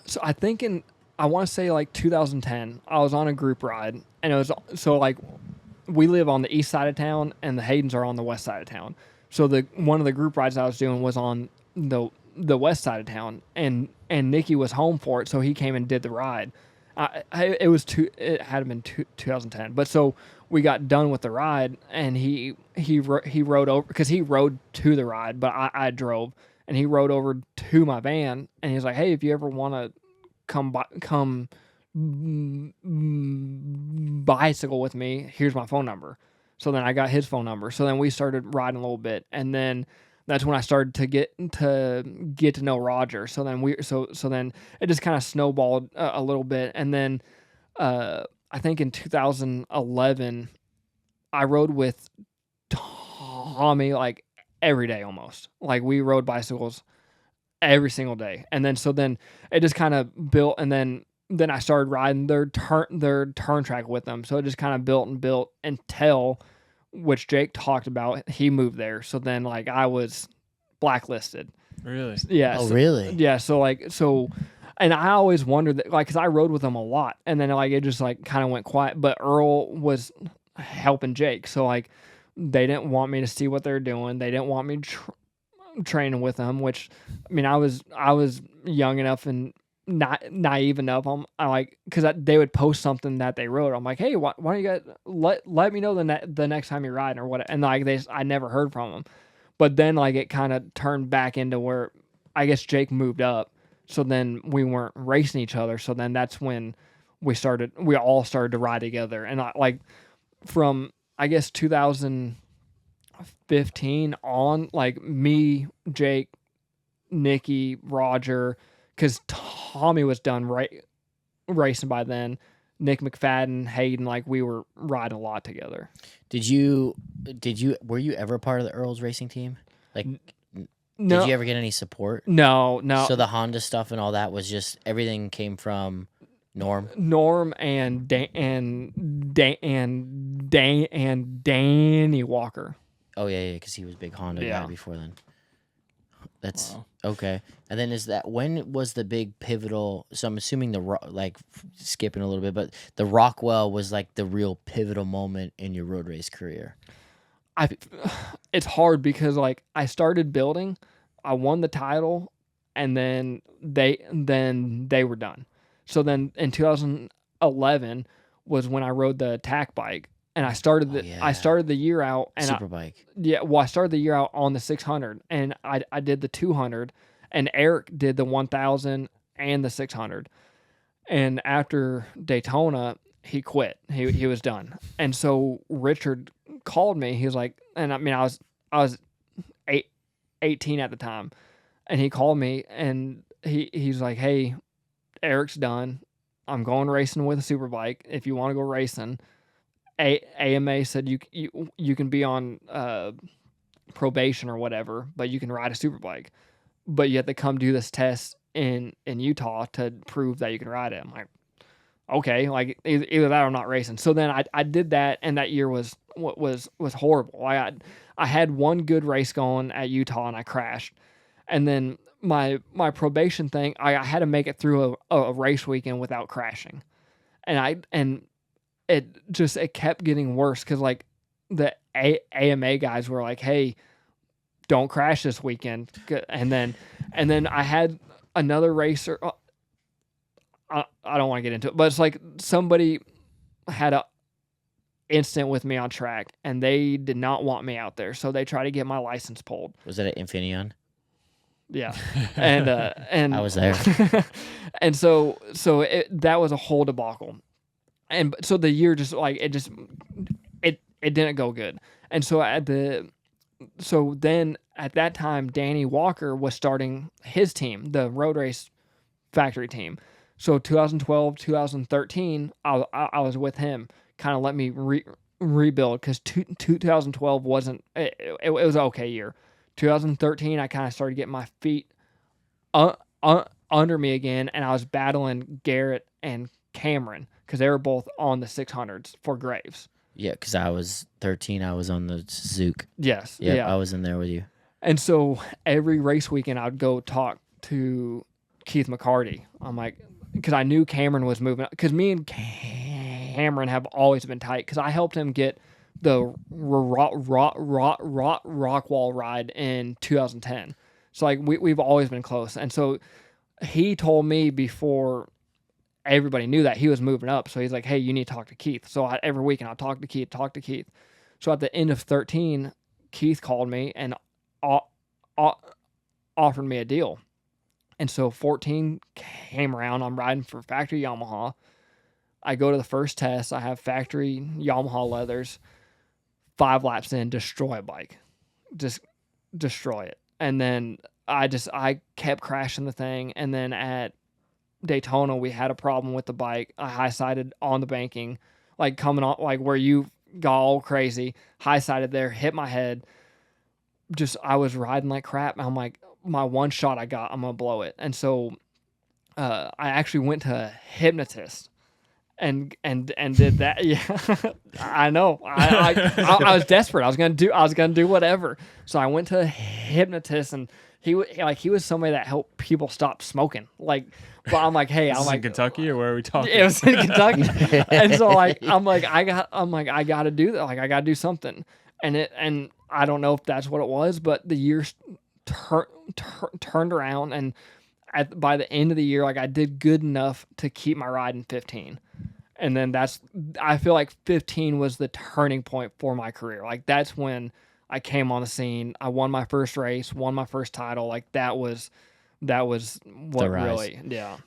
So I think I want to say like 2010, I was on a group ride, and it was so like we live on the east side of town, and the Haydens are on the west side of town. So the one of the group rides I was doing was on the west side of town, and Nicky was home for it, so he came and did the ride. It had been 2010, but so we got done with the ride, and he rode over because he rode to the ride, but I drove, and he rode over to my van, and he was like, "Hey, if you ever want to come bicycle with me, here's my phone number." So then I got his phone number. So then we started riding a little bit, and then that's when I started to get to know Roger. So then it just kind of snowballed a little bit, and then I think in 2011 I rode with Tommy like every day almost. Like we rode bicycles every single day, and then it just kind of built, and then I started riding their turn track with them. So it just kind of built and built until, which Jake talked about, he moved there. So then like I was blacklisted. Really? Yeah. Oh, really? Yeah. So, and I always wondered that, like, cause I rode with them a lot, and then like it just like kind of went quiet. But Earl was helping Jake, so like they didn't want me to see what they're doing. They didn't want me training with them, which I mean I was young enough and not naive enough. I like, because they would post something that they wrote. I'm like, hey, why don't you guys let me know the next time you're riding or what? And like I never heard from them. But then like it kind of turned back into where I guess Jake moved up, so then we weren't racing each other. So then that's when we all started to ride together, and like from I guess 2015 on, like me, Jake, Nicky, Roger, because Tommy was done racing by then. Nick McFadden, Hayden, like we were riding a lot together. Were you ever part of the Earls racing team? Like, No. Did you ever get any support? No. So the Honda stuff and all that was just, everything came from Norm? Norm and Danny Walker. Oh, yeah, because he was a big Honda guy before then. That's okay. And then when was the big pivotal? So I'm assuming skipping a little bit, but the Rockwell was like the real pivotal moment in your road race career. It's hard because like I started building, I won the title, and then they were done. So then in 2011 was when I rode the attack bike. And I started the year out, and Superbike. I started the year out on the 600, and I did the 200, and Eric did the 1000 and the 600. And after Daytona, he quit. He was done. And so Richard called me. He was like, and I mean I was 18 at the time, and he called me, and he's like, hey, Eric's done. I'm going racing with a superbike. If you want to go racing. AMA said you can be on probation or whatever, but you can ride a superbike. But you have to come do this test in Utah to prove that you can ride it. I'm like, okay, like either that or I'm not racing. So then I did that, and that year was horrible. I had one good race going at Utah, and I crashed. And then my probation thing, I had to make it through a race weekend without crashing, and it kept getting worse because like the AMA guys were like, hey, don't crash this weekend. And then I had another racer. I don't want to get into it, but it's like somebody had a incident with me on track, and they did not want me out there, so they tried to get my license pulled. Was that at Infineon? Yeah, and I was there. And so that was a whole debacle. And so the year just like it didn't go good. And so then at that time, Danny Walker was starting his team, the road race factory team. So 2012, 2013, I was with him, kind of let me rebuild, because 2012 wasn't, it was an okay year. 2013, I kind of started getting my feet under me again, and I was battling Garrett and Cameron, because they were both on the 600s for Graves. Yeah, because I was 13. I was on the Zook. Yes. Yep, yeah, I was in there with you. And so every race weekend, I would go talk to Keith McCarty. I'm like, because I knew Cameron was moving up. Because me and Cameron have always been tight. Because I helped him get the rock wall ride in 2010. So like we've always been close. And so he told me before everybody knew that he was moving up. So he's like, hey, you need to talk to Keith. So every weekend I'll talk to Keith. So at the end of 13, Keith called me and offered me a deal. And so 14 came around. I'm riding for factory Yamaha. I go to the first test. I have factory Yamaha leathers. 5 laps in, destroy a bike. Just destroy it. And then I kept crashing the thing. And then at Daytona, we had a problem with the bike. I high-sided on the banking, like coming on, like where you got all crazy. High-sided there, hit my head. I was riding like crap. I'm like, my one shot I got, I'm going to blow it. And so I actually went to a hypnotist and did that. Yeah, I know. I was desperate. I was gonna do whatever. So I went to a hypnotist, and he was somebody that helped people stop smoking. Like, but I'm like, hey, I'm like in Kentucky, or where are we talking? It was in Kentucky, and so like I got to do that. Like I got to do something, and I don't know if that's what it was, but the years turned around, and by the end of the year, like I did good enough to keep my ride in 15. And then I feel like 15 was the turning point for my career. Like that's when I came on the scene. I won my first race, won my first title. Like that was what really, yeah.